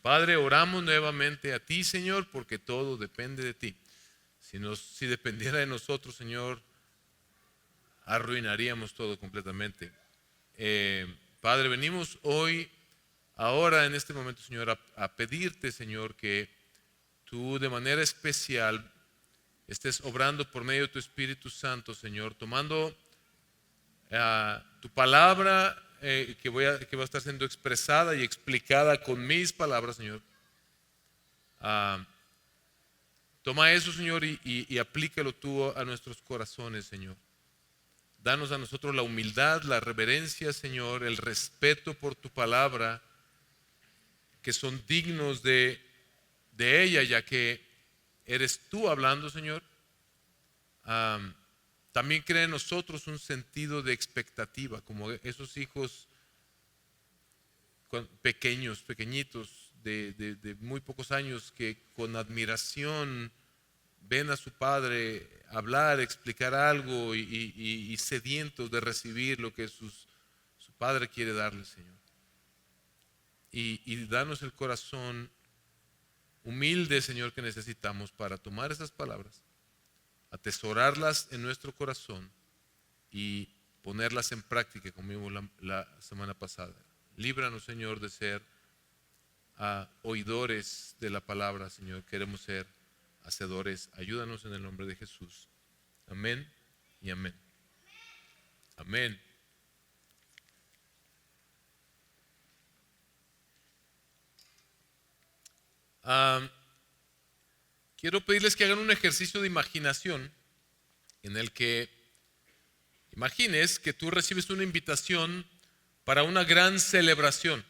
Padre, oramos nuevamente a ti, Señor, porque todo depende de ti. Si dependiera de nosotros, Señor, arruinaríamos todo completamente. Padre, venimos hoy, ahora en este momento, Señor, a pedirte, Señor, que tú de manera especial estés obrando por medio de tu Espíritu Santo, Señor, tomando tu palabra que va a estar siendo expresada y explicada con mis palabras, Señor. Toma eso, Señor, y aplícalo tú a nuestros corazones, Señor. Danos a nosotros la humildad, la reverencia, Señor, el respeto por tu palabra, que son dignos de ella, ya que eres tú hablando, Señor. También crea en nosotros un sentido de expectativa, como esos hijos pequeñitos, de muy pocos años, que con admiración ven a su padre hablar, explicar algo y sedientos de recibir lo que su padre quiere darle, Señor. Y danos el corazón humilde, Señor, que necesitamos para tomar esas palabras, atesorarlas en nuestro corazón y ponerlas en práctica, como vimos la semana pasada. Líbranos, Señor, de ser oidores de la palabra, Señor. Queremos ser hacedores. Ayúdanos en el nombre de Jesús. Amén y amén. Amén. Quiero pedirles que hagan un ejercicio de imaginación en el que imagines que tú recibes una invitación para una gran celebración.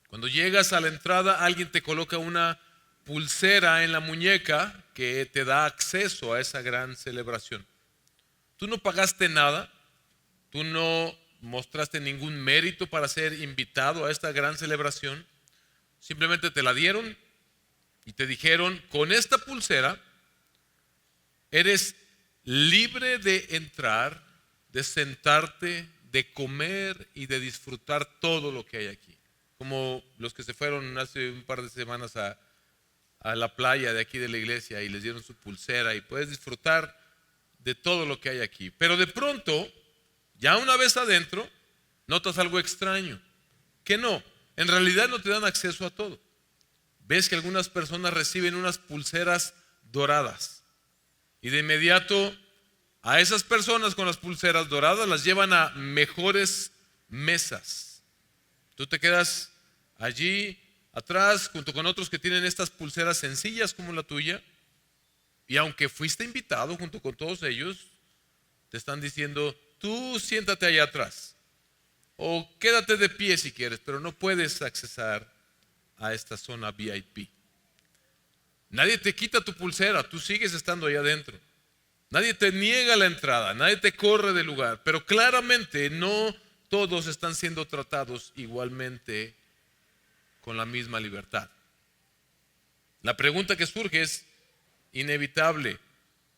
Cuando llegas a la entrada, alguien te coloca una pulsera en la muñeca que te da acceso a esa gran celebración. Tú no pagaste nada, tú no mostraste ningún mérito para ser invitado a esta gran celebración, simplemente te la dieron y te dijeron: con esta pulsera eres libre de entrar, de sentarte, de comer y de disfrutar todo lo que hay aquí. Como los que se fueron hace un par de semanas a la playa de aquí de la iglesia y les dieron su pulsera, y puedes disfrutar de todo lo que hay aquí. Pero de pronto, ya una vez adentro, notas algo extraño, que no, en realidad no te dan acceso a todo. Ves que algunas personas reciben unas pulseras doradas y de inmediato a esas personas con las pulseras doradas las llevan a mejores mesas. Tú te quedas allí atrás junto con otros que tienen estas pulseras sencillas como la tuya, y aunque fuiste invitado junto con todos ellos, te están diciendo: tú siéntate allá atrás o quédate de pie si quieres, pero no puedes accesar a esta zona VIP. Nadie te quita tu pulsera, tú sigues estando allá adentro. Nadie te niega la entrada, nadie te corre del lugar, pero claramente no todos están siendo tratados igualmente con la misma libertad. La pregunta que surge es inevitable: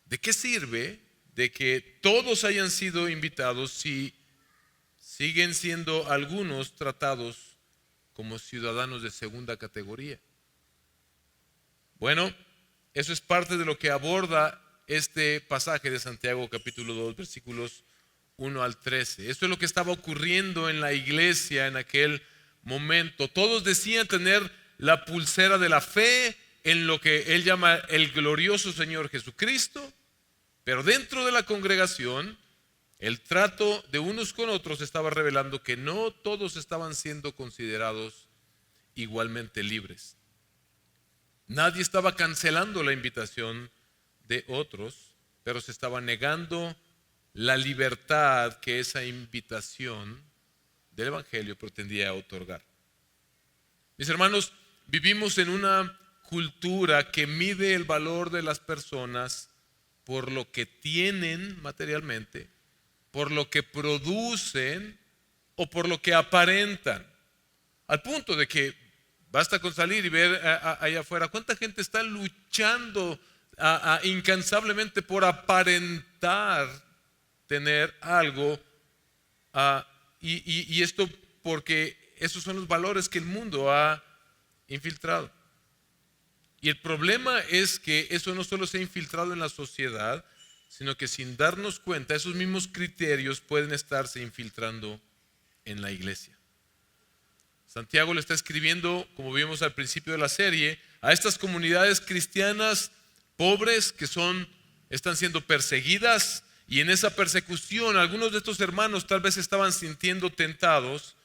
¿de qué sirve de que todos hayan sido invitados si siguen siendo algunos tratados como ciudadanos de segunda categoría? Bueno, eso es parte de lo que aborda este pasaje de Santiago capítulo 2 versículos 1 al 13. Esto es lo que estaba ocurriendo en la iglesia en aquel momento. Todos decían tener la pulsera de la fe en lo que él llama el glorioso Señor Jesucristo, pero dentro de la congregación el trato de unos con otros estaba revelando que no todos estaban siendo considerados igualmente libres. Nadie estaba cancelando la invitación de otros, pero se estaba negando la libertad que esa invitación del Evangelio pretendía otorgar. Mis hermanos, vivimos en una cultura que mide el valor de las personas por lo que tienen materialmente, por lo que producen o por lo que aparentan. Al punto de que basta con salir y ver allá afuera cuánta gente está luchando incansablemente por aparentar tener algo, y esto porque esos son los valores que el mundo ha infiltrado. Y el problema es que eso no solo se ha infiltrado en la sociedad, sino que sin darnos cuenta, esos mismos criterios pueden estarse infiltrando en la iglesia. Santiago le está escribiendo, como vimos al principio de la serie, a estas comunidades cristianas pobres que están siendo perseguidas, y en esa persecución algunos de estos hermanos tal vez estaban sintiendo tentados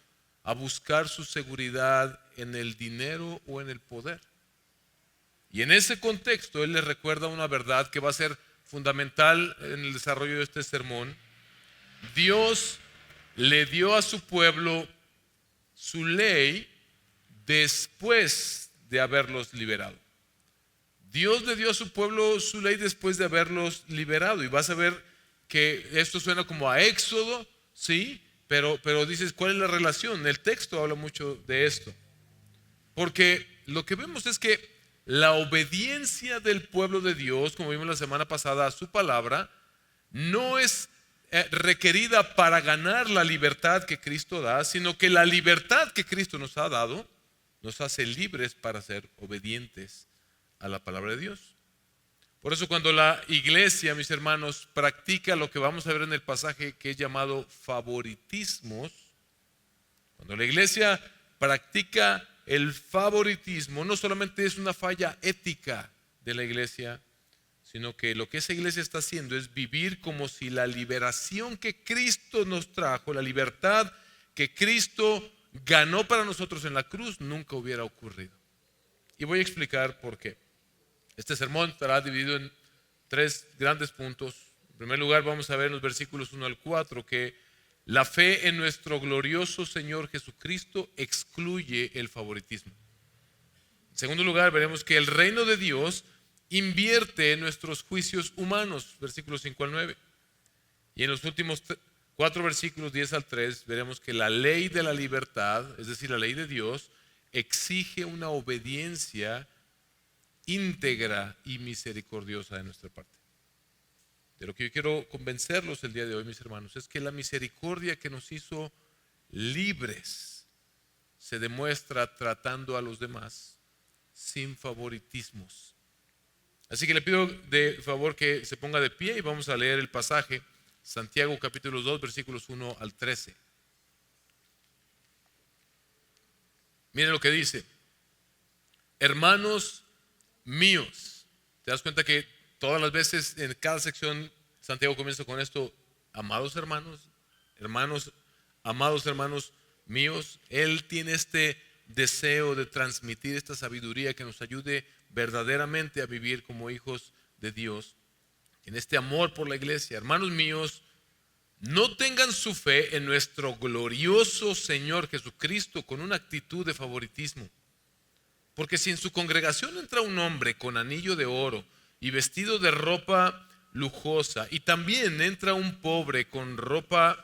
a buscar su seguridad en el dinero o en el poder. Y en ese contexto él les recuerda una verdad que va a ser fundamental en el desarrollo de este sermón. Dios le dio a su pueblo su ley después de haberlos liberado. Dios le dio a su pueblo su ley después de haberlos liberado. Y vas a ver que esto suena como a Éxodo, sí, pero dices, ¿cuál es la relación? El texto habla mucho de esto. Porque lo que vemos es que la obediencia del pueblo de Dios, como vimos la semana pasada, a su palabra, no es requerida para ganar la libertad que Cristo da, sino que la libertad que Cristo nos ha dado nos hace libres para ser obedientes a la palabra de Dios. Por eso cuando la iglesia, mis hermanos, practica lo que vamos a ver en el pasaje que es llamado favoritismos, cuando la iglesia practica el favoritismo, no solamente es una falla ética de la iglesia, sino que lo que esa iglesia está haciendo es vivir como si la liberación que Cristo nos trajo, la libertad que Cristo ganó para nosotros en la cruz, nunca hubiera ocurrido. Y voy a explicar por qué. Este sermón estará dividido en 3 grandes puntos. En primer lugar, vamos a ver en los versículos 1 al 4 que la fe en nuestro glorioso Señor Jesucristo excluye el favoritismo. En segundo lugar, veremos que el reino de Dios invierte en nuestros juicios humanos, versículos 5 al 9. Y en los últimos 4 versículos 10 al 3 veremos que la ley de la libertad, es decir, la ley de Dios, exige una obediencia íntegra y misericordiosa de nuestra parte. De lo que yo quiero convencerlos el día de hoy, mis hermanos, es que la misericordia que nos hizo libres se demuestra tratando a los demás sin favoritismos. Así que le pido de favor que se ponga de pie y vamos a leer el pasaje, Santiago capítulo 2, versículos 1 al 13. Miren lo que dice: hermanos míos. ¿Te das cuenta que todas las veces en cada sección Santiago comienza con esto? Amados hermanos, amados hermanos míos. Él tiene este deseo de transmitir esta sabiduría que nos ayude verdaderamente a vivir como hijos de Dios, en este amor por la iglesia. Hermanos míos, no tengan su fe en nuestro glorioso Señor Jesucristo con una actitud de favoritismo. Porque si en su congregación entra un hombre con anillo de oro y vestido de ropa lujosa, y también entra un pobre con ropa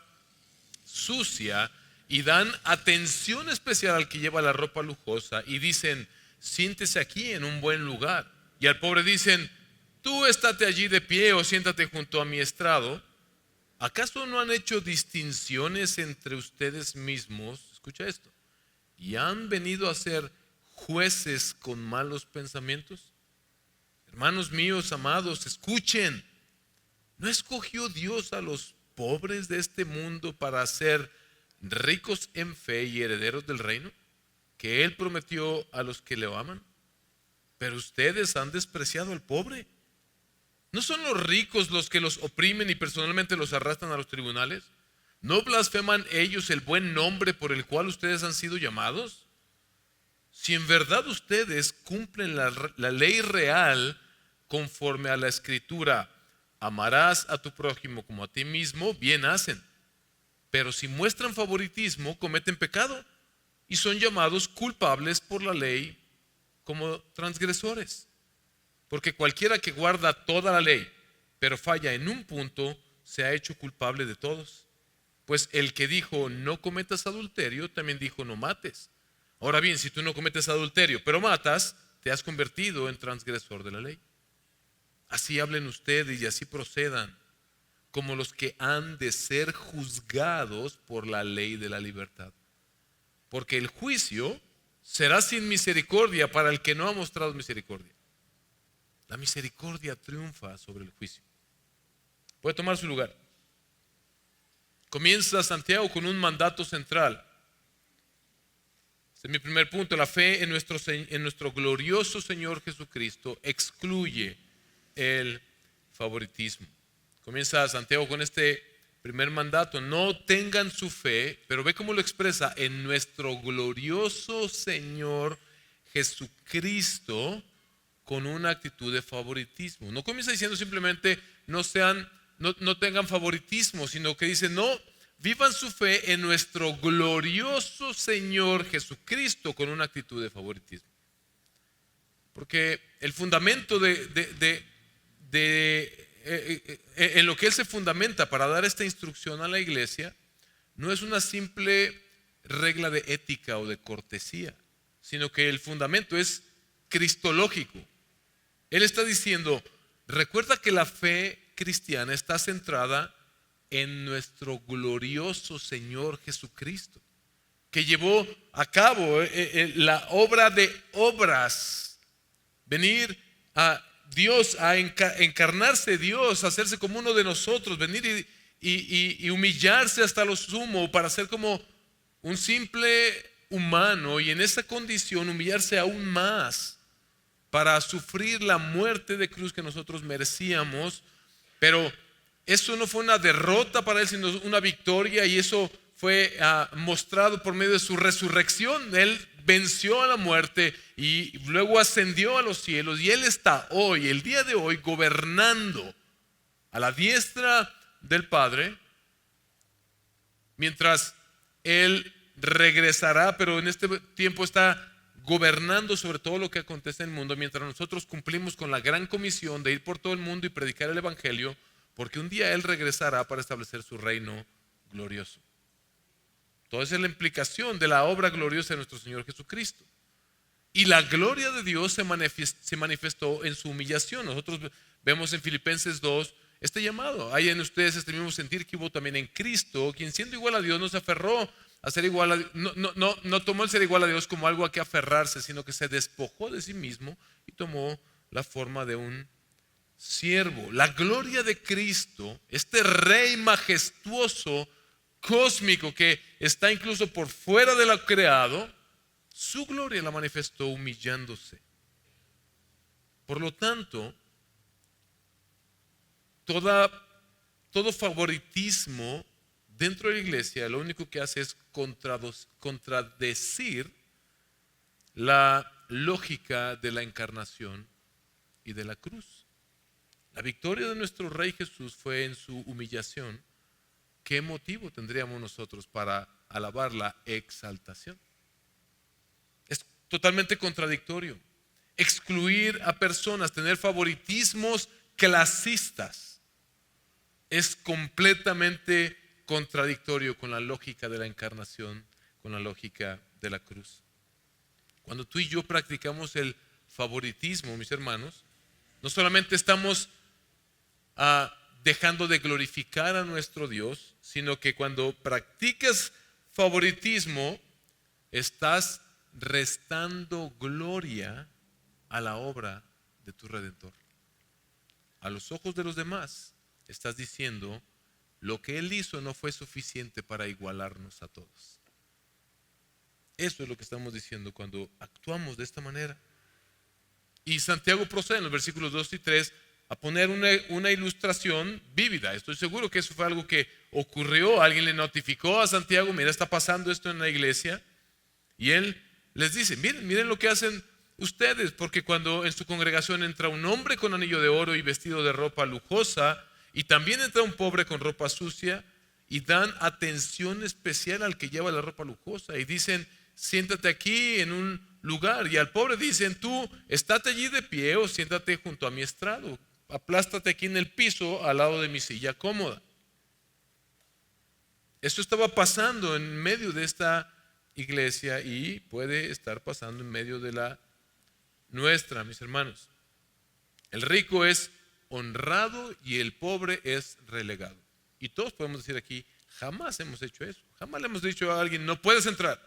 sucia, y dan atención especial al que lleva la ropa lujosa, y dicen, siéntese aquí en un buen lugar, y al pobre dicen, tú estate allí de pie o siéntate junto a mi estrado, ¿acaso no han hecho distinciones entre ustedes mismos? Escucha esto. ¿Y han venido a ser jueces con malos pensamientos? Hermanos míos amados, escuchen. ¿No escogió Dios a los pobres de este mundo para ser ricos en fe y herederos del reino que Él prometió a los que le aman? Pero ustedes han despreciado al pobre. ¿No son los ricos los que los oprimen y personalmente los arrastran a los tribunales? ¿No blasfeman ellos el buen nombre por el cual ustedes han sido llamados? Si en verdad ustedes cumplen la ley real conforme a la Escritura, amarás a tu prójimo como a ti mismo, bien hacen. Pero si muestran favoritismo, cometen pecado y son llamados culpables por la ley como transgresores. Porque cualquiera que guarda toda la ley, pero falla en un punto, se ha hecho culpable de todos. Pues el que dijo no cometas adulterio, también dijo no mates. Ahora bien, si tú no cometes adulterio, pero matas, te has convertido en transgresor de la ley. Así hablen ustedes y así procedan, como los que han de ser juzgados por la ley de la libertad. Porque el juicio será sin misericordia para el que no ha mostrado misericordia. La misericordia triunfa sobre el juicio. Puede tomar su lugar. Comienza Santiago con un mandato central. Este es mi primer punto. La fe en nuestro glorioso Señor Jesucristo excluye el favoritismo. Comienza Santiago con este primer mandato: no tengan su fe, pero ve cómo lo expresa, en nuestro glorioso Señor Jesucristo, con una actitud de favoritismo. No comienza diciendo simplemente no tengan favoritismo, sino que dice no, vivan su fe en nuestro glorioso Señor Jesucristo con una actitud de favoritismo. Porque el fundamento en lo que Él se fundamenta para dar esta instrucción a la iglesia no es una simple regla de ética o de cortesía, sino que el fundamento es cristológico. Él está diciendo, recuerda que la fe cristiana está centrada en nuestro glorioso Señor Jesucristo, que llevó a cabo la obra de obras, venir a Dios, a encarnarse Dios, a hacerse como uno de nosotros, venir y humillarse hasta lo sumo para ser como un simple humano, y en esa condición humillarse aún más para sufrir la muerte de cruz que nosotros merecíamos. Pero eso no fue una derrota para Él, sino una victoria, y eso fue mostrado por medio de su resurrección. Él venció a la muerte y luego ascendió a los cielos, y Él está hoy, el día de hoy, gobernando a la diestra del Padre, mientras Él regresará, pero en este tiempo está gobernando sobre todo lo que acontece en el mundo, mientras nosotros cumplimos con la gran comisión de ir por todo el mundo y predicar el evangelio, porque un día Él regresará para establecer su reino glorioso. Entonces es la implicación de la obra gloriosa de nuestro Señor Jesucristo. Y la gloria de Dios se manifestó en su humillación. Nosotros vemos en Filipenses 2 este llamado: hay en ustedes este mismo sentir que hubo también en Cristo, quien siendo igual a Dios no se aferró a ser igual a, no tomó el ser igual a Dios como algo a que aferrarse, sino que se despojó de sí mismo y tomó la forma de un siervo. La gloria de Cristo, este Rey majestuoso, cósmico, que está incluso por fuera de lo creado, su gloria la manifestó humillándose. Por lo tanto, todo favoritismo dentro de la iglesia lo único que hace es contradecir la lógica de la encarnación y de la cruz. La victoria de nuestro Rey Jesús fue en su humillación. ¿Qué motivo tendríamos nosotros para alabar la exaltación? Es totalmente contradictorio. Excluir a personas, tener favoritismos clasistas, es completamente contradictorio con la lógica de la encarnación, con la lógica de la cruz. Cuando tú y yo practicamos el favoritismo, mis hermanos, no solamente estamos dejando de glorificar a nuestro Dios, sino que cuando practicas favoritismo, estás restando gloria a la obra de tu Redentor. A los ojos de los demás, estás diciendo: lo que Él hizo no fue suficiente para igualarnos a todos. Eso es lo que estamos diciendo cuando actuamos de esta manera. Y Santiago procede en los versículos 2 y 3 a poner una ilustración vívida. Estoy seguro que eso fue algo que ocurrió. Alguien le notificó a Santiago: mira, está pasando esto en la iglesia. Y él les dice: miren lo que hacen ustedes, porque cuando en su congregación entra un hombre con anillo de oro y vestido de ropa lujosa, y también entra un pobre con ropa sucia, y dan atención especial al que lleva la ropa lujosa, y dicen: siéntate aquí en un lugar, y al pobre dicen: tú estate allí de pie o siéntate junto a mi estrado, aplástate aquí en el piso al lado de mi silla cómoda. Esto estaba pasando en medio de esta iglesia y puede estar pasando en medio de la nuestra, mis hermanos. El rico es honrado y el pobre es relegado. Y todos podemos decir aquí: jamás hemos hecho eso. Jamás le hemos dicho a alguien: no puedes entrar,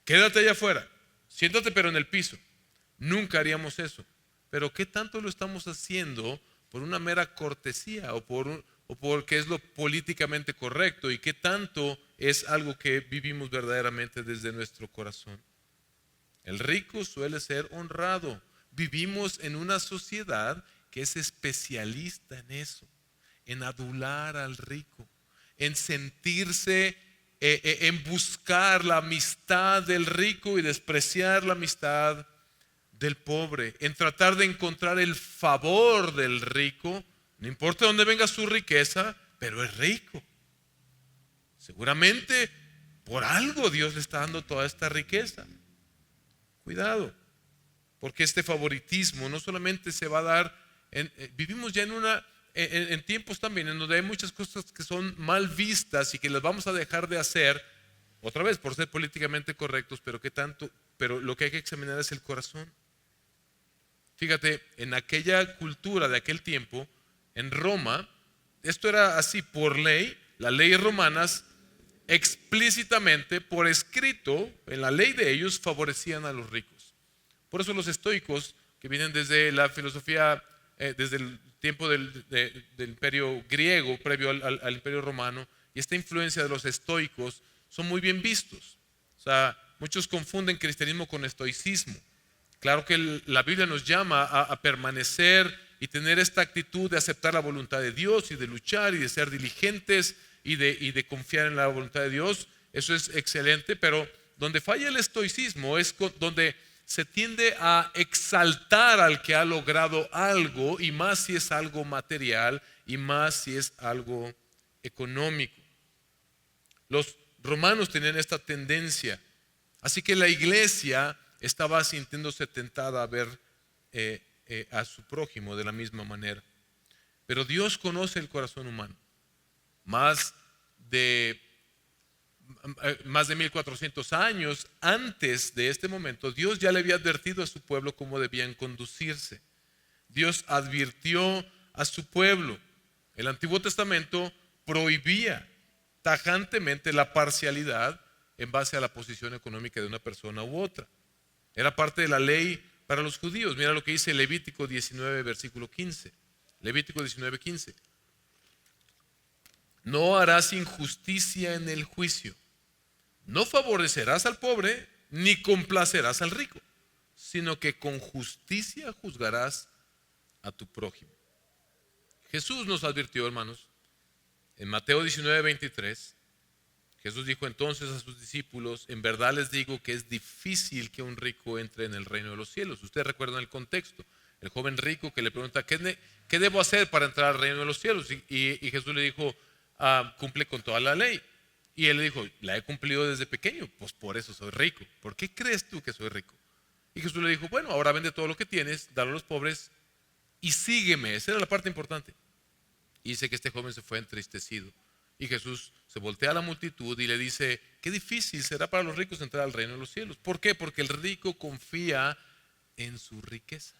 quédate allá afuera, Siéntate pero en el piso. Nunca haríamos eso. Pero ¿qué tanto lo estamos haciendo por una mera cortesía o porque es lo políticamente correcto? ¿Y qué tanto es algo que vivimos verdaderamente desde nuestro corazón? El rico suele ser honrado. Vivimos en una sociedad que es especialista en eso, en adular al rico, en sentirse, en buscar la amistad del rico y despreciar la amistad del pobre, en tratar de encontrar el favor del rico. No importa dónde venga su riqueza, pero es rico. Seguramente por algo Dios le está dando toda esta riqueza. Cuidado, porque este favoritismo no solamente se va a dar, vivimos ya en tiempos también en donde hay muchas cosas que son mal vistas y que las vamos a dejar de hacer, otra vez por ser políticamente correctos, pero lo que hay que examinar es el corazón. Fíjate, en aquella cultura de aquel tiempo, en Roma, esto era así por ley, las leyes romanas explícitamente, por escrito, en la ley de ellos, favorecían a los ricos. Por eso los estoicos, que vienen desde la filosofía, desde el tiempo del imperio griego, previo al imperio romano, y esta influencia de los estoicos, son muy bien vistos. O sea, muchos confunden cristianismo con estoicismo. Claro que la Biblia nos llama a permanecer y tener esta actitud de aceptar la voluntad de Dios y de luchar y de ser diligentes y de confiar en la voluntad de Dios. Eso es excelente, pero donde falla el estoicismo es donde se tiende a exaltar al que ha logrado algo, y más si es algo material y más si es algo económico. Los romanos tenían esta tendencia, así que la iglesia estaba sintiéndose tentada a ver a su prójimo de la misma manera. Pero Dios conoce el corazón humano. Más de 1400 años antes de este momento, Dios ya le había advertido a su pueblo cómo debían conducirse. Dios advirtió a su pueblo. El Antiguo Testamento prohibía tajantemente la parcialidad en base a la posición económica de una persona u otra. Era parte de la ley para los judíos. Mira lo que dice Levítico 19, versículo 15. Levítico 19, 15. No harás injusticia en el juicio. No favorecerás al pobre, ni complacerás al rico, sino que con justicia juzgarás a tu prójimo. Jesús nos advirtió, hermanos, en Mateo 19, 23. Jesús dijo entonces a sus discípulos: en verdad les digo que es difícil que un rico entre en el reino de los cielos. Ustedes recuerdan el contexto. El joven rico que le pregunta: ¿qué debo hacer para entrar al reino de los cielos? Y Jesús le dijo: cumple con toda la ley. Y él le dijo: la he cumplido desde pequeño, pues por eso soy rico. ¿Por qué crees tú que soy rico? Y Jesús le dijo: bueno, ahora vende todo lo que tienes, dalo a los pobres y sígueme. Esa era la parte importante. Y dice que este joven se fue entristecido. Y Jesús se voltea a la multitud y le dice: qué difícil será para los ricos entrar al reino de los cielos. ¿Por qué? Porque el rico confía en su riqueza.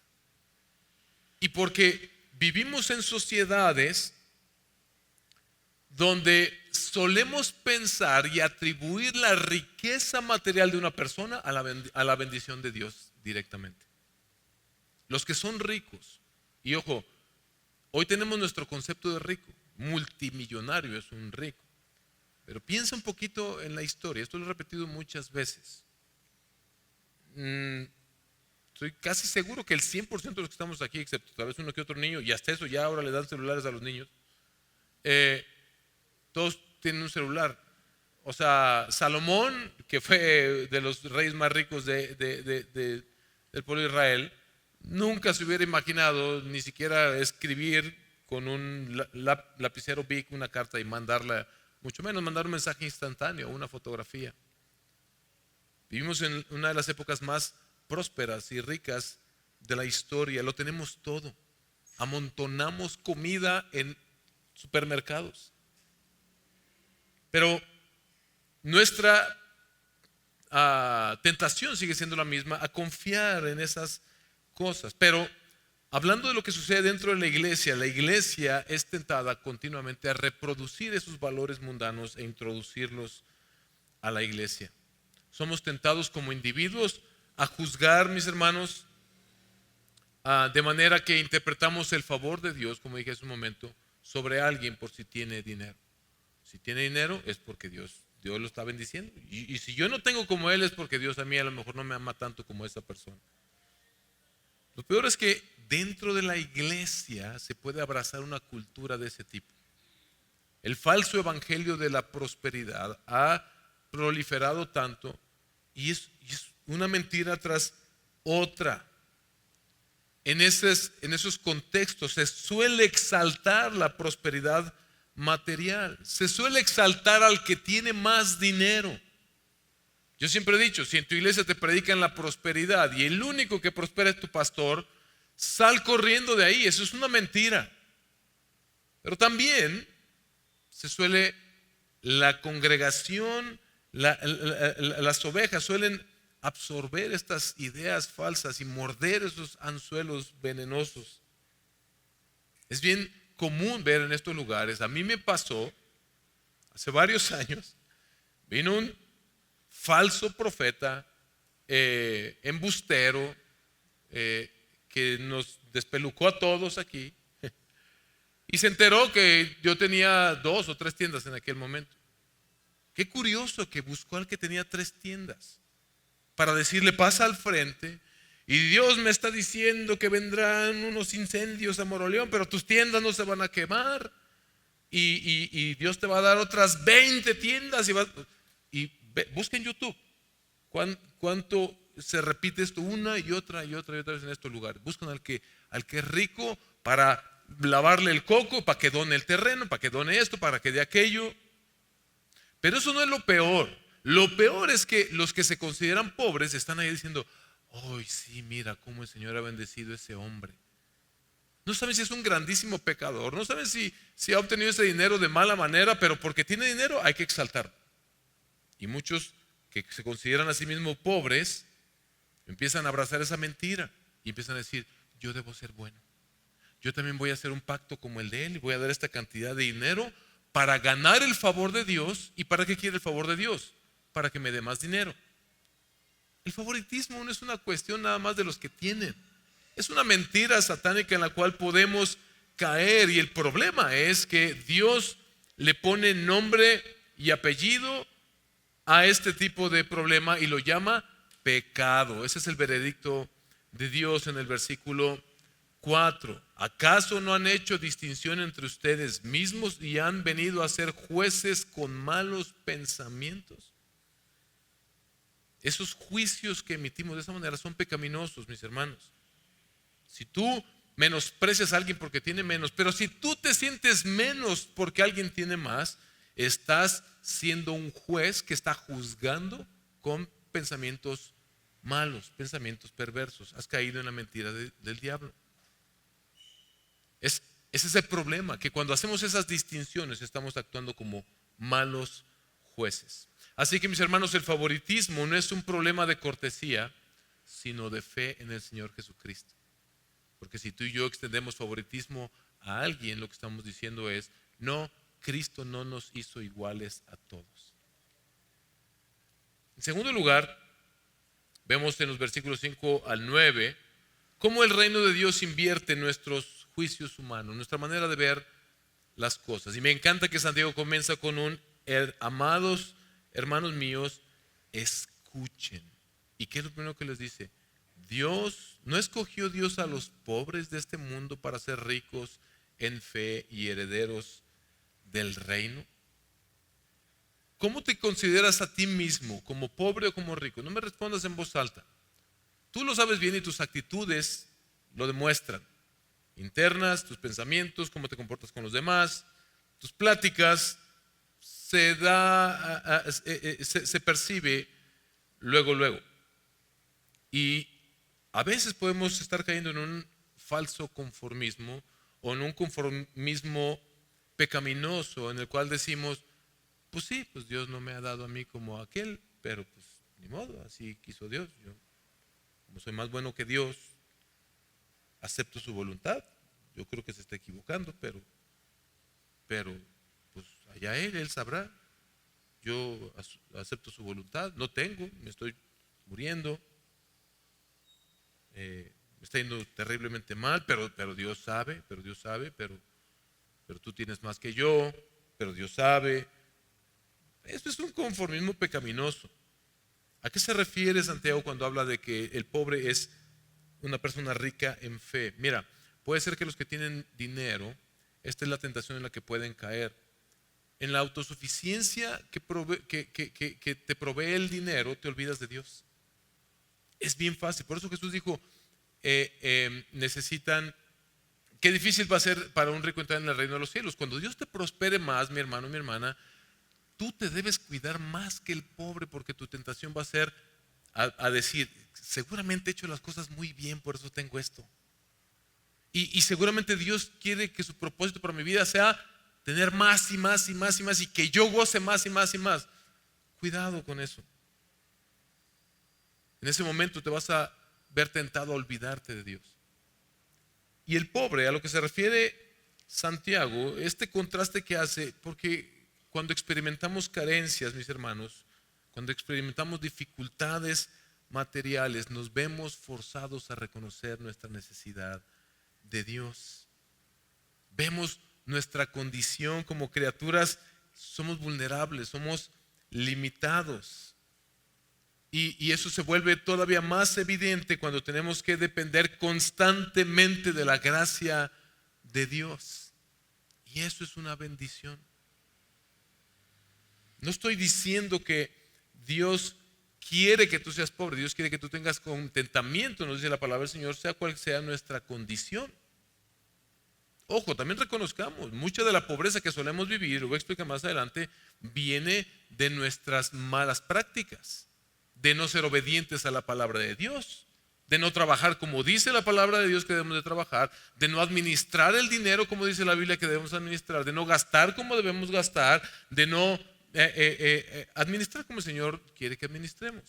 Y porque vivimos en sociedades donde solemos pensar y atribuir la riqueza material de una persona a la bendición de Dios directamente. Los que son ricos, y ojo, hoy tenemos nuestro concepto de rico. Multimillonario es un rico. Pero piensa un poquito en la historia. Esto lo he repetido muchas veces. Estoy casi seguro que el 100% de los que estamos aquí, excepto tal vez uno que otro niño, y hasta eso ya ahora le dan celulares a los niños, todos tienen un celular. O sea, Salomón, que fue de los reyes más ricos del pueblo de Israel, nunca se hubiera imaginado ni siquiera escribir con un lapicero Bic una carta y mandarla, mucho menos mandar un mensaje instantáneo, una fotografía. Vivimos en una de las épocas más prósperas y ricas de la historia. Lo tenemos todo. Amontonamos comida en supermercados. Pero nuestra tentación sigue siendo la misma, a confiar en esas cosas. Pero hablando de lo que sucede dentro de la iglesia es tentada continuamente a reproducir esos valores mundanos e introducirlos a la iglesia. Somos tentados como individuos a juzgar, mis hermanos, de manera que interpretamos el favor de Dios, como dije hace un momento, sobre alguien por si tiene dinero. Si tiene dinero es porque Dios lo está bendiciendo. Y si yo no tengo como él es porque Dios a mí a lo mejor no me ama tanto como esa persona. Lo peor es que dentro de la iglesia se puede abrazar una cultura de ese tipo. El falso evangelio de la prosperidad ha proliferado tanto y es una mentira tras otra. En esos contextos se suele exaltar la prosperidad material, se suele exaltar al que tiene más dinero. Yo siempre he dicho, si en tu iglesia te predican la prosperidad y el único que prospera es tu pastor, sal corriendo de ahí, eso es una mentira. Pero también la congregación, las ovejas suelen absorber estas ideas falsas y morder esos anzuelos venenosos. Es bien común ver en estos lugares. A mí me pasó hace varios años, vino un falso profeta, embustero, que nos despelucó a todos aquí y se enteró que yo tenía 2 o 3 tiendas en aquel momento. Qué curioso que buscó al que tenía 3 tiendas para decirle: pasa al frente y Dios me está diciendo que vendrán unos incendios a Moroleón, pero tus tiendas no se van a quemar y Dios te va a dar otras 20 tiendas busca en YouTube cuánto se repite esto una y otra vez en estos lugares. Buscan al que es rico para lavarle el coco, para que done el terreno, para que done esto, para que dé aquello. Pero eso no es lo peor. Lo peor es que los que se consideran pobres están ahí diciendo: ¡ay, sí, mira cómo el Señor ha bendecido a ese hombre! No saben si es un grandísimo pecador, no saben si ha obtenido ese dinero de mala manera, pero porque tiene dinero hay que exaltarlo. Y muchos que se consideran a sí mismos pobres empiezan a abrazar esa mentira y empiezan a decir: yo debo ser bueno, yo también voy a hacer un pacto como el de él y voy a dar esta cantidad de dinero para ganar el favor de Dios. ¿Y para qué quiere el favor de Dios? Para que me dé más dinero. El favoritismo no es una cuestión nada más de los que tienen, es una mentira satánica en la cual podemos caer, y el problema es que Dios le pone nombre y apellido a este tipo de problema y lo llama pecado. Ese es el veredicto de Dios en el versículo 4. ¿Acaso no han hecho distinción entre ustedes mismos y han venido a ser jueces con malos pensamientos? Esos juicios que emitimos de esa manera son pecaminosos, mis hermanos. Si tú menosprecias a alguien porque tiene menos, pero si tú te sientes menos porque alguien tiene más, estás siendo un juez que está juzgando con pensamientos malos, pensamientos perversos. Has caído en la mentira del diablo. Ese es el problema, que cuando hacemos esas distinciones estamos actuando como malos jueces. Así que, mis hermanos, el favoritismo no es un problema de cortesía, sino de fe en el Señor Jesucristo. Porque si tú y yo extendemos favoritismo a alguien, lo que estamos diciendo es: no, Cristo no nos hizo iguales a todos. En segundo lugar, vemos en los versículos 5 al 9 cómo el reino de Dios invierte en nuestros juicios humanos, nuestra manera de ver las cosas. Y me encanta que Santiago comienza con amados hermanos míos, escuchen. ¿Y qué es lo primero que les dice? ¿No escogió Dios a los pobres de este mundo para ser ricos en fe y herederos del reino? ¿Cómo te consideras a ti mismo? ¿Como pobre o como rico? No me respondas en voz alta. Tú lo sabes bien y tus actitudes lo demuestran. Internas, tus pensamientos, cómo te comportas con los demás, tus pláticas, se percibe luego. Y a veces podemos estar cayendo en un falso conformismo o en un conformismo pecaminoso en el cual decimos: pues sí, pues Dios no me ha dado a mí como aquel, pero pues ni modo, así quiso Dios. Yo, como soy más bueno que Dios, acepto su voluntad. Yo creo que se está equivocando, pero pues allá Él sabrá. Yo acepto su voluntad, no tengo, me estoy muriendo. me está yendo terriblemente mal, pero Dios sabe, pero tú tienes más que yo, pero Dios sabe. Esto es un conformismo pecaminoso. ¿A qué se refiere Santiago cuando habla de que el pobre es una persona rica en fe? Mira, puede ser que los que tienen dinero, esta es la tentación en la que pueden caer. En la autosuficiencia que te provee el dinero, te olvidas de Dios. Es bien fácil. Por eso Jesús dijo, necesitan, qué difícil va a ser para un rico entrar en el reino de los cielos. Cuando Dios te prospere más, mi hermano, mi hermana, tú te debes cuidar más que el pobre, porque tu tentación va a ser a decir, seguramente he hecho las cosas muy bien, por eso tengo esto. Y seguramente Dios quiere que su propósito para mi vida sea tener más y más y más y más, y que yo goce más y más y más. Cuidado con eso. En ese momento te vas a ver tentado a olvidarte de Dios. Y el pobre, a lo que se refiere Santiago, este contraste que hace, porque cuando experimentamos carencias, mis hermanos, cuando experimentamos dificultades materiales, nos vemos forzados a reconocer nuestra necesidad de Dios. Vemos nuestra condición como criaturas, somos vulnerables, somos limitados. Y eso se vuelve todavía más evidente cuando tenemos que depender constantemente de la gracia de Dios. Y eso es una bendición. No estoy diciendo que Dios quiere que tú seas pobre, Dios quiere que tú tengas contentamiento, nos dice la palabra del Señor, sea cual sea nuestra condición. Ojo, también reconozcamos, mucha de la pobreza que solemos vivir, lo voy a explicar más adelante, viene de nuestras malas prácticas, de no ser obedientes a la palabra de Dios, de no trabajar como dice la palabra de Dios que debemos de trabajar, de no administrar el dinero como dice la Biblia que debemos administrar, de no gastar como debemos gastar, de no administrar como el Señor quiere que administremos.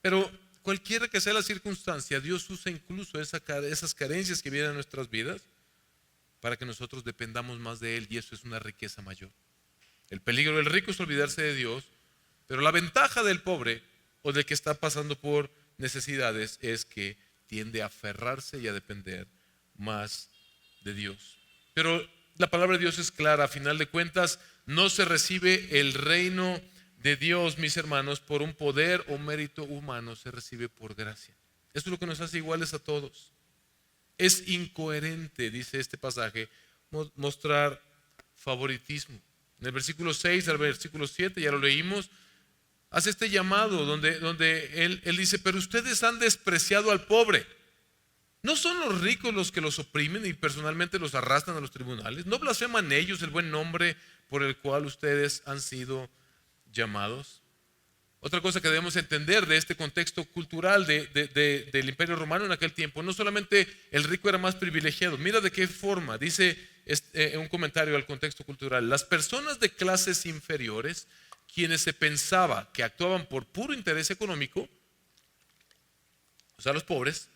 Pero cualquiera que sea la circunstancia, Dios usa incluso esas carencias que vienen a nuestras vidas para que nosotros dependamos más de Él, y eso es una riqueza mayor. El peligro del rico es olvidarse de Dios, pero la ventaja del pobre o del que está pasando por necesidades es que tiende a aferrarse y a depender más de Dios. Pero la palabra de Dios es clara, a final de cuentas no se recibe el reino de Dios, mis hermanos, por un poder o mérito humano, se recibe por gracia. Eso es lo que nos hace iguales a todos. Es incoherente, dice este pasaje, mostrar favoritismo. En el versículo 6 al versículo 7, ya lo leímos, hace este llamado donde él dice, pero ustedes han despreciado al pobre. ¿No son los ricos los que los oprimen y personalmente los arrastran a los tribunales? ¿No blasfeman ellos el buen nombre por el cual ustedes han sido llamados? Otra cosa que debemos entender de este contexto cultural del Imperio Romano en aquel tiempo, no solamente el rico era más privilegiado, mira de qué forma, dice un comentario al contexto cultural, las personas de clases inferiores, quienes se pensaba que actuaban por puro interés económico, o sea los pobres,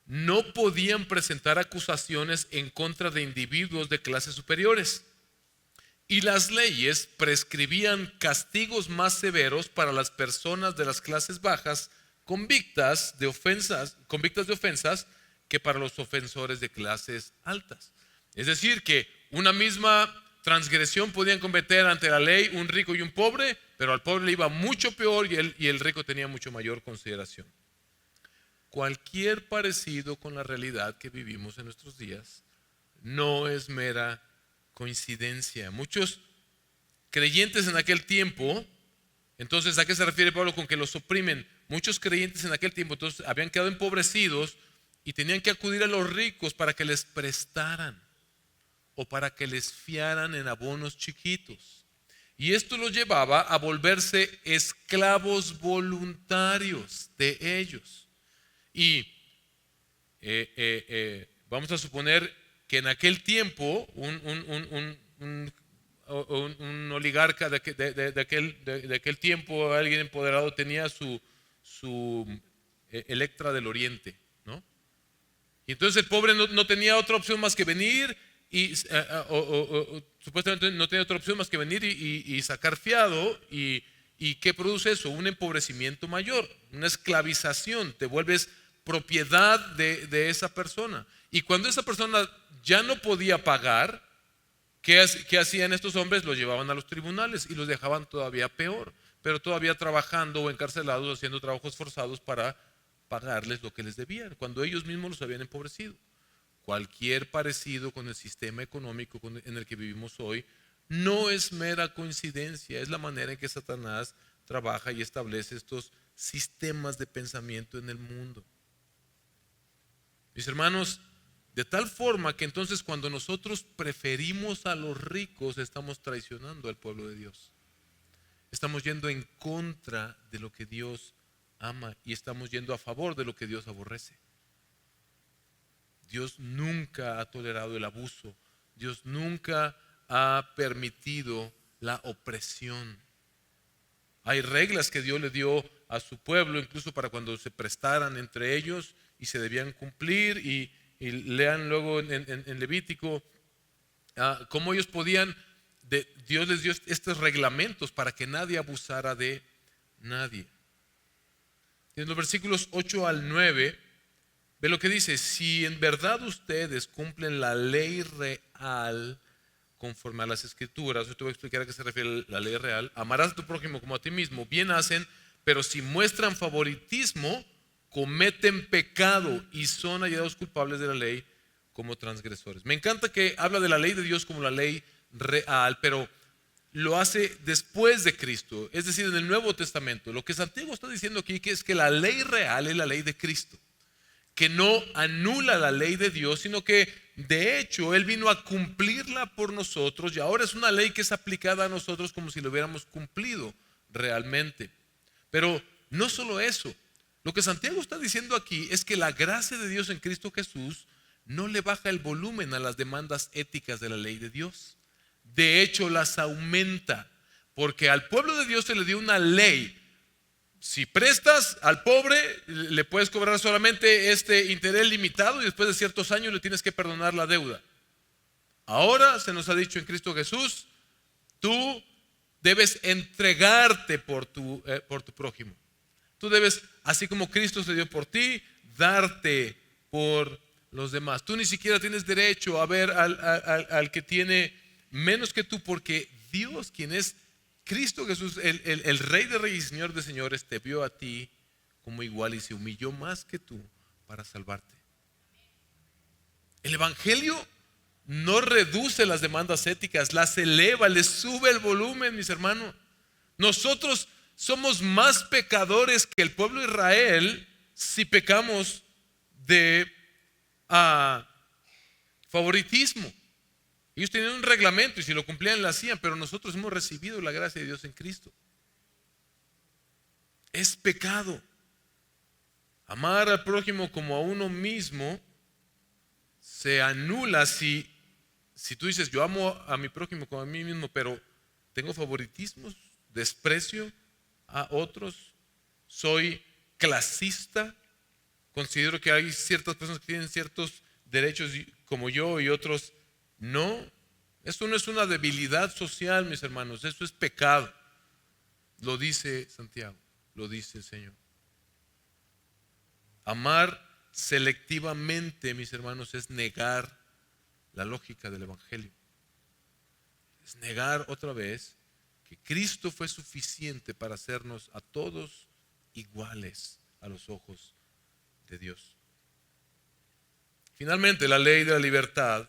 no podían presentar acusaciones en contra de individuos de clases superiores. Y las leyes prescribían castigos más severos para las personas de las clases bajas convictas de ofensas que para los ofensores de clases altas. Es decir, que una misma transgresión podían cometer ante la ley un rico y un pobre, pero al pobre le iba mucho peor y el rico tenía mucho mayor consideración. Cualquier parecido con la realidad que vivimos en nuestros días no es mera coincidencia. Muchos creyentes en aquel tiempo, entonces, ¿a qué se refiere Pablo con que los oprimen? Muchos creyentes en aquel tiempo entonces habían quedado empobrecidos y tenían que acudir a los ricos para que les prestaran o para que les fiaran en abonos chiquitos. Y esto los llevaba a volverse esclavos voluntarios de ellos. Y vamos a suponer que en aquel tiempo un oligarca de aquel tiempo, alguien empoderado, tenía su Electra del Oriente, ¿no? Y entonces el pobre no tenía otra opción más que venir y supuestamente no tenía otra opción más que venir y sacar fiado. ¿Y qué produce eso? Un empobrecimiento mayor, una esclavización. Te vuelves propiedad de esa persona. Y cuando esa persona ya no podía pagar, ¿qué hacían estos hombres? Los llevaban a los tribunales y los dejaban todavía peor, pero todavía trabajando o encarcelados, haciendo trabajos forzados para pagarles lo que les debían, cuando ellos mismos los habían empobrecido. Cualquier parecido con el sistema económico en el que vivimos hoy no es mera coincidencia, es la manera en que Satanás trabaja y establece estos sistemas de pensamiento en el mundo. Mis hermanos, de tal forma que entonces cuando nosotros preferimos a los ricos, estamos traicionando al pueblo de Dios. Estamos yendo en contra de lo que Dios ama y estamos yendo a favor de lo que Dios aborrece. Dios nunca ha tolerado el abuso. Dios nunca ha permitido la opresión. Hay reglas que Dios le dio a su pueblo, incluso para cuando se prestaran entre ellos y se debían cumplir. Y lean luego en Levítico cómo ellos podían, Dios les dio estos reglamentos para que nadie abusara de nadie. En los versículos 8 al 9, ve lo que dice: si en verdad ustedes cumplen la ley real conforme a las escrituras, yo te voy a explicar a qué se refiere la ley real, amarás a tu prójimo como a ti mismo, bien hacen, pero si muestran favoritismo, cometen pecado y son hallados culpables de la ley como transgresores. Me encanta que habla de la ley de Dios como la ley real, pero lo hace después de Cristo, es decir, en el Nuevo Testamento. Lo que Santiago está diciendo aquí es que la ley real es la ley de Cristo, que no anula la ley de Dios, sino que de hecho Él vino a cumplirla por nosotros y ahora es una ley que es aplicada a nosotros como si lo hubiéramos cumplido realmente. Pero no solo eso, lo que Santiago está diciendo aquí es que la gracia de Dios en Cristo Jesús no le baja el volumen a las demandas éticas de la ley de Dios. De hecho, las aumenta, porque al pueblo de Dios se le dio una ley. Si prestas al pobre, le puedes cobrar solamente este interés limitado y después de ciertos años le tienes que perdonar la deuda. Ahora se nos ha dicho en Cristo Jesús, tú debes entregarte por tu prójimo. Tú debes, así como Cristo se dio por ti, darte por los demás. Tú ni siquiera tienes derecho a ver al que tiene menos que tú, porque Dios, quien es Cristo Jesús, el Rey de Reyes y Señor de Señores, te vio a ti como igual y se humilló más que tú para salvarte. El Evangelio no reduce las demandas éticas, las eleva, les sube el volumen, mis hermanos. Nosotros somos más pecadores que el pueblo de Israel si pecamos de favoritismo. Ellos tenían un reglamento y si lo cumplían lo hacían, pero nosotros hemos recibido la gracia de Dios en Cristo. Es pecado. Amar al prójimo como a uno mismo se anula si tú dices: yo amo a mi prójimo como a mí mismo, pero tengo favoritismos, desprecio a otros, soy clasista, considero que hay ciertas personas que tienen ciertos derechos como yo y otros no. Esto no es una debilidad social, mis hermanos, esto es pecado. Lo dice Santiago, lo dice el Señor. Amar selectivamente, mis hermanos, es negar la lógica del Evangelio. Es negar otra vez que Cristo fue suficiente para hacernos a todos iguales a los ojos de Dios. Finalmente, la ley de la libertad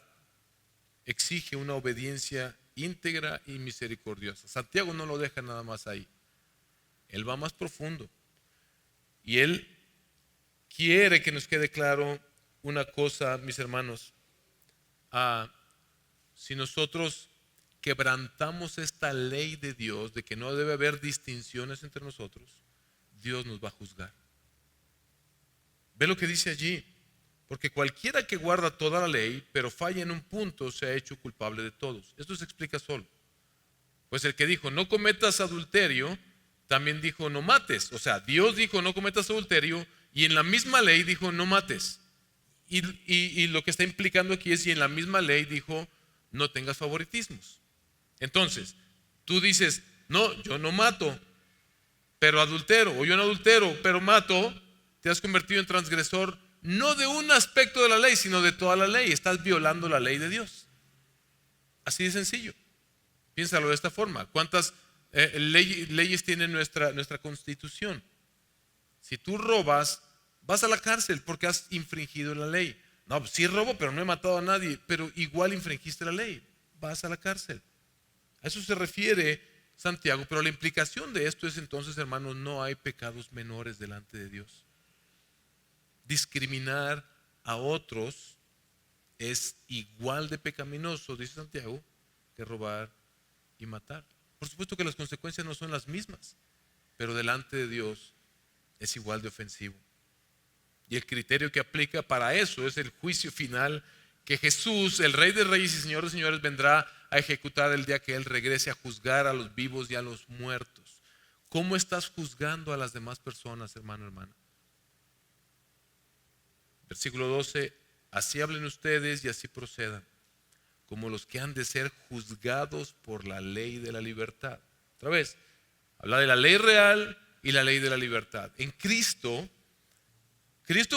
exige una obediencia íntegra y misericordiosa. Santiago no lo deja nada más ahí. Él va más profundo. Y él quiere que nos quede claro una cosa, mis hermanos. Si nosotros quebrantamos esta ley de Dios, de que no debe haber distinciones entre nosotros, Dios nos va a juzgar. Ve lo que dice allí: porque cualquiera que guarda toda la ley, pero falla en un punto, se ha hecho culpable de todos. Esto se explica solo. Pues el que dijo: no cometas adulterio, también dijo: no mates. O sea, Dios dijo: no cometas adulterio, y en la misma ley dijo: no mates. Y lo que está implicando aquí es: y en la misma ley dijo: no tengas favoritismos. Entonces, tú dices: no, yo no mato, pero adultero, o yo no adultero, pero mato. te has convertido en transgresor no de un aspecto de la ley, sino de toda la ley. Estás violando la ley de Dios. Así de sencillo. Piénsalo de esta forma. ¿Cuántas leyes tiene nuestra Constitución? Si tú robas, vas a la cárcel porque has infringido la ley. No, pues sí robo, pero no he matado a nadie. Pero igual infringiste la ley. Vas a la cárcel. A eso se refiere Santiago. Pero la implicación de esto es entonces, hermanos, no hay pecados menores delante de Dios. Discriminar a otros es igual de pecaminoso, dice Santiago, que robar y matar. Por supuesto que las consecuencias no son las mismas, pero delante de Dios es igual de ofensivo. Y el criterio que aplica para eso es el juicio final que Jesús, el Rey de Reyes y Señor de Señores, vendrá a ejecutar el día que Él regrese a juzgar a los vivos y a los muertos. ¿Cómo estás juzgando a las demás personas, hermano, hermana? Versículo 12, así hablen ustedes y así procedan, como los que han de ser juzgados por la ley de la libertad. Otra vez, habla de la ley real y la ley de la libertad. En Cristo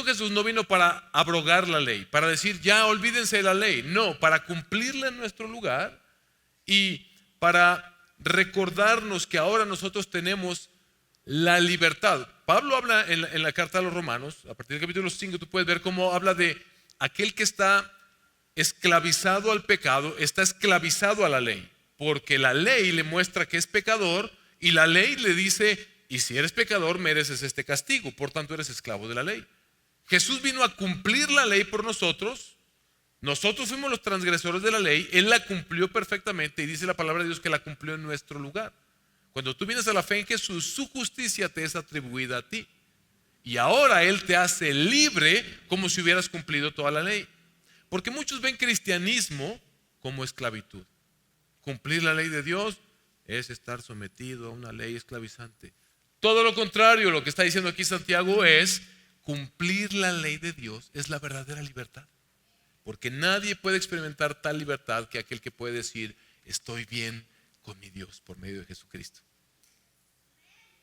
Jesús no vino para abrogar la ley, para decir ya olvídense de la ley. No, para cumplirla en nuestro lugar y para recordarnos que ahora nosotros tenemos la libertad. Pablo habla en la carta a los Romanos, a partir del capítulo 5, tú puedes ver cómo habla de aquel que está esclavizado al pecado, está esclavizado a la ley, porque la ley le muestra que es pecador y la ley le dice, y si eres pecador mereces este castigo, por tanto eres esclavo de la ley. Jesús vino a cumplir la ley por nosotros. Nosotros fuimos los transgresores de la ley. Él la cumplió perfectamente y dice la palabra de Dios que la cumplió en nuestro lugar. Cuando tú vienes a la fe en Jesús, su justicia te es atribuida a ti. Y ahora Él te hace libre como si hubieras cumplido toda la ley. Porque muchos ven cristianismo como esclavitud. Cumplir la ley de Dios es estar sometido a una ley esclavizante. Todo lo contrario, lo que está diciendo aquí Santiago es cumplir la ley de Dios es la verdadera libertad. Porque nadie puede experimentar tal libertad que aquel que puede decir, estoy bien con mi Dios por medio de Jesucristo.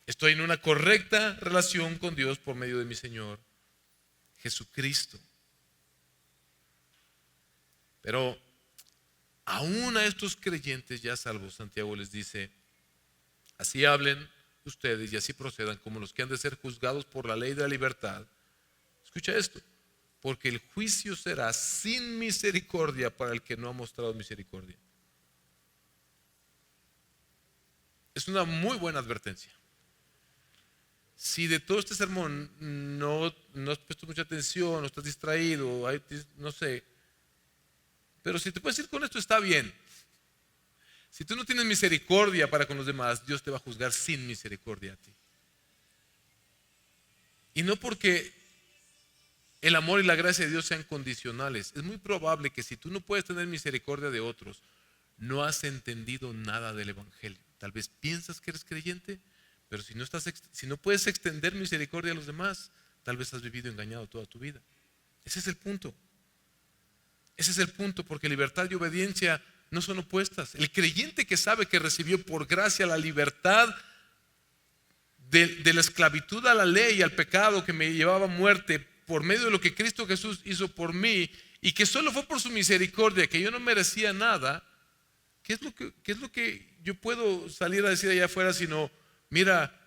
Estoy en una correcta relación con Dios por medio de mi Señor Jesucristo. Pero aún a estos creyentes ya salvos, Santiago les dice, así hablen ustedes y así procedan como los que han de ser juzgados por la ley de la libertad. Escucha esto, porque el juicio será sin misericordia para el que no ha mostrado misericordia. Es una muy buena advertencia. Si de todo este sermón no has puesto mucha atención, no estás distraído, no sé, pero si te puedes ir con esto está bien. Si tú no tienes misericordia para con los demás, Dios te va a juzgar sin misericordia a ti. Y no porque el amor y la gracia de Dios sean condicionales. Es muy probable que si tú no puedes tener misericordia de otros, no has entendido nada del Evangelio. Tal vez piensas que eres creyente, pero si no puedes extender misericordia a los demás, tal vez has vivido engañado toda tu vida. Ese es el punto. Ese es el punto, porque libertad y obediencia no son opuestas. El creyente que sabe que recibió por gracia la libertad de la esclavitud a la ley y al pecado que me llevaba a muerte por medio de lo que Cristo Jesús hizo por mí y que solo fue por su misericordia, que yo no merecía nada, ¿qué es lo que yo puedo salir a decir allá afuera sino, mira,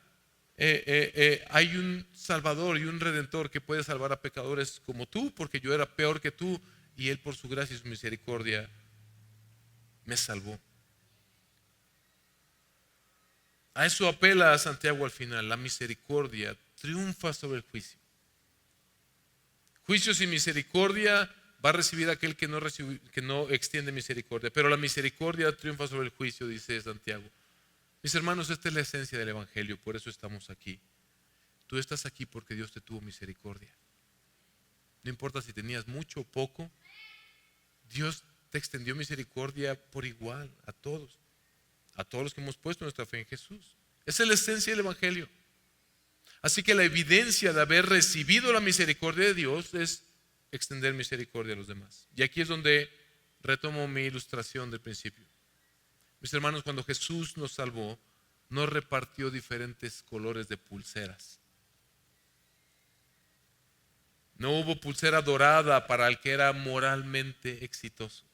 hay un Salvador y un Redentor que puede salvar a pecadores como tú, porque yo era peor que tú y Él por su gracia y su misericordia me salvó? A eso apela a Santiago al final. La misericordia triunfa sobre el juicio. Juicio sin misericordia va a recibir aquel que no extiende misericordia, pero la misericordia triunfa sobre el juicio, dice Santiago. Mis hermanos, esta es la esencia del Evangelio, por eso estamos aquí. Tú estás aquí porque Dios te tuvo misericordia. No importa si tenías mucho o poco, Dios te extendió misericordia por igual a todos los que hemos puesto nuestra fe en Jesús. Esa es la esencia del Evangelio. Así que la evidencia de haber recibido la misericordia de Dios es extender misericordia a los demás. Y aquí es donde retomo mi ilustración del principio. Mis hermanos, cuando Jesús nos salvó, no repartió diferentes colores de pulseras. No hubo pulsera dorada para el que era moralmente exitoso.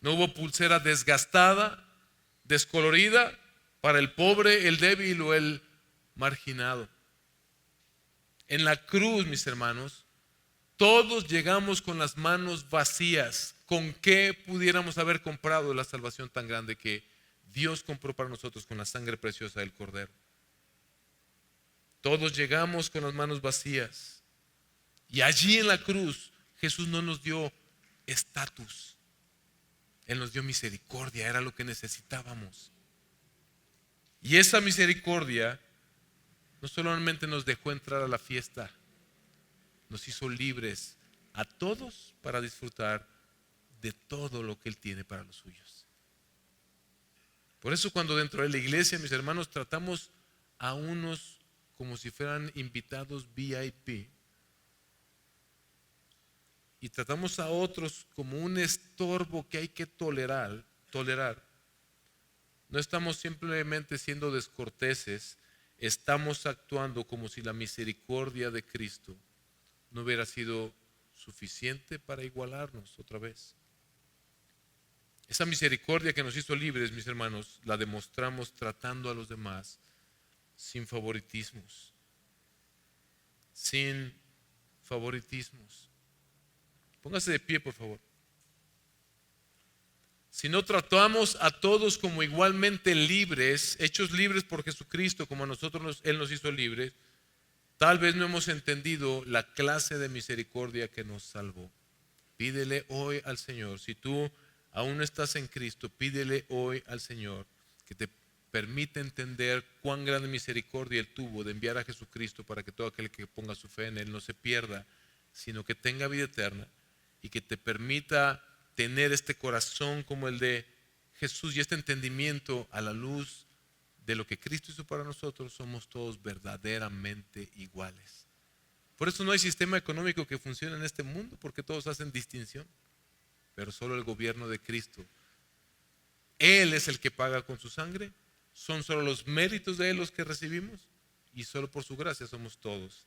No hubo pulsera desgastada, descolorida para el pobre, el débil o el marginado. En la cruz, mis hermanos, todos llegamos con las manos vacías. ¿Con qué pudiéramos haber comprado la salvación tan grande que Dios compró para nosotros con la sangre preciosa del Cordero? Todos llegamos con las manos vacías. Y allí en la cruz Jesús no nos dio estatus. Él nos dio misericordia, era lo que necesitábamos. Y esa misericordia no solamente nos dejó entrar a la fiesta, nos hizo libres a todos para disfrutar de todo lo que Él tiene para los suyos. Por eso cuando dentro de la iglesia, mis hermanos, tratamos a unos como si fueran invitados VIP y tratamos a otros como un estorbo que hay que tolerar, no estamos simplemente siendo descorteses, estamos actuando como si la misericordia de Cristo no hubiera sido suficiente para igualarnos otra vez. Esa misericordia que nos hizo libres, mis hermanos, la demostramos tratando a los demás sin favoritismos. Sin favoritismos. Póngase de pie, por favor. Si no tratamos a todos como igualmente libres, hechos libres por Jesucristo, como a nosotros Él nos hizo libres, tal vez no hemos entendido la clase de misericordia que nos salvó. Pídele hoy al Señor, si tú aún no estás en Cristo, pídele hoy al Señor que te permita entender cuán grande misericordia Él tuvo de enviar a Jesucristo para que todo aquel que ponga su fe en Él no se pierda, sino que tenga vida eterna, y que te permita tener este corazón como el de Jesús y este entendimiento a la luz de lo que Cristo hizo para nosotros. Somos todos verdaderamente iguales. Por eso no hay sistema económico que funcione en este mundo, porque todos hacen distinción, pero solo el gobierno de Cristo. Él es el que paga con su sangre, son solo los méritos de Él los que recibimos, y solo por su gracia somos todos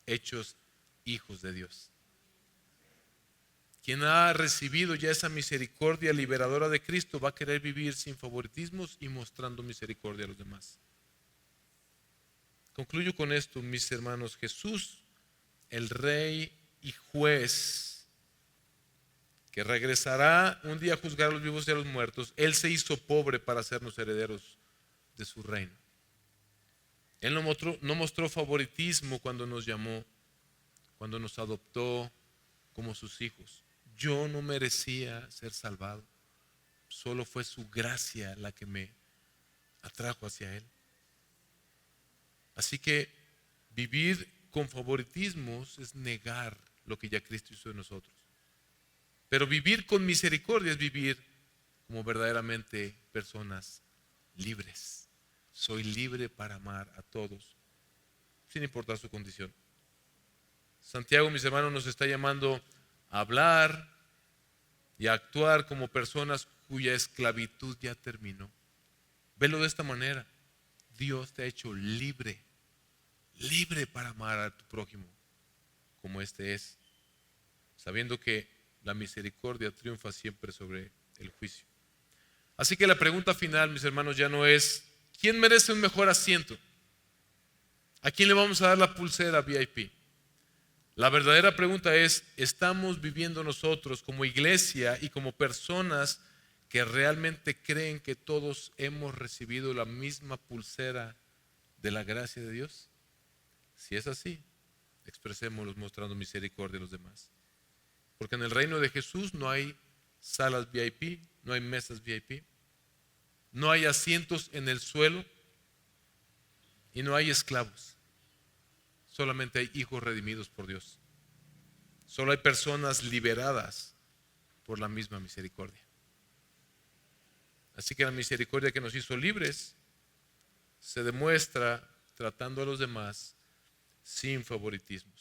hechos hijos de Dios. Quien ha recibido ya esa misericordia liberadora de Cristo va a querer vivir sin favoritismos y mostrando misericordia a los demás. Concluyo con esto, mis hermanos. Jesús, el Rey y Juez, que regresará un día a juzgar a los vivos y a los muertos, Él se hizo pobre para hacernos herederos de su reino. Él no mostró favoritismo cuando nos llamó, cuando nos adoptó como sus hijos. Yo no merecía ser salvado, solo fue su gracia la que me atrajo hacia Él. Así que vivir con favoritismos es negar lo que ya Cristo hizo en nosotros. Pero vivir con misericordia es vivir como verdaderamente personas libres. Soy libre para amar a todos, sin importar su condición. Santiago, mis hermanos, nos está llamando a hablar y a actuar como personas cuya esclavitud ya terminó. Velo de esta manera. Dios te ha hecho libre, libre para amar a tu prójimo como este es, sabiendo que la misericordia triunfa siempre sobre el juicio. Así que la pregunta final, mis hermanos, ya no es ¿quién merece un mejor asiento? ¿A quién le vamos a dar la pulsera VIP? La verdadera pregunta es, ¿estamos viviendo nosotros como iglesia y como personas que realmente creen que todos hemos recibido la misma pulsera de la gracia de Dios? Si es así, expresémoslo mostrando misericordia a los demás. Porque en el reino de Jesús no hay salas VIP, no hay mesas VIP, no hay asientos en el suelo y no hay esclavos. Solamente hay hijos redimidos por Dios. Solo hay personas liberadas por la misma misericordia. Así que la misericordia que nos hizo libres se demuestra tratando a los demás sin favoritismo.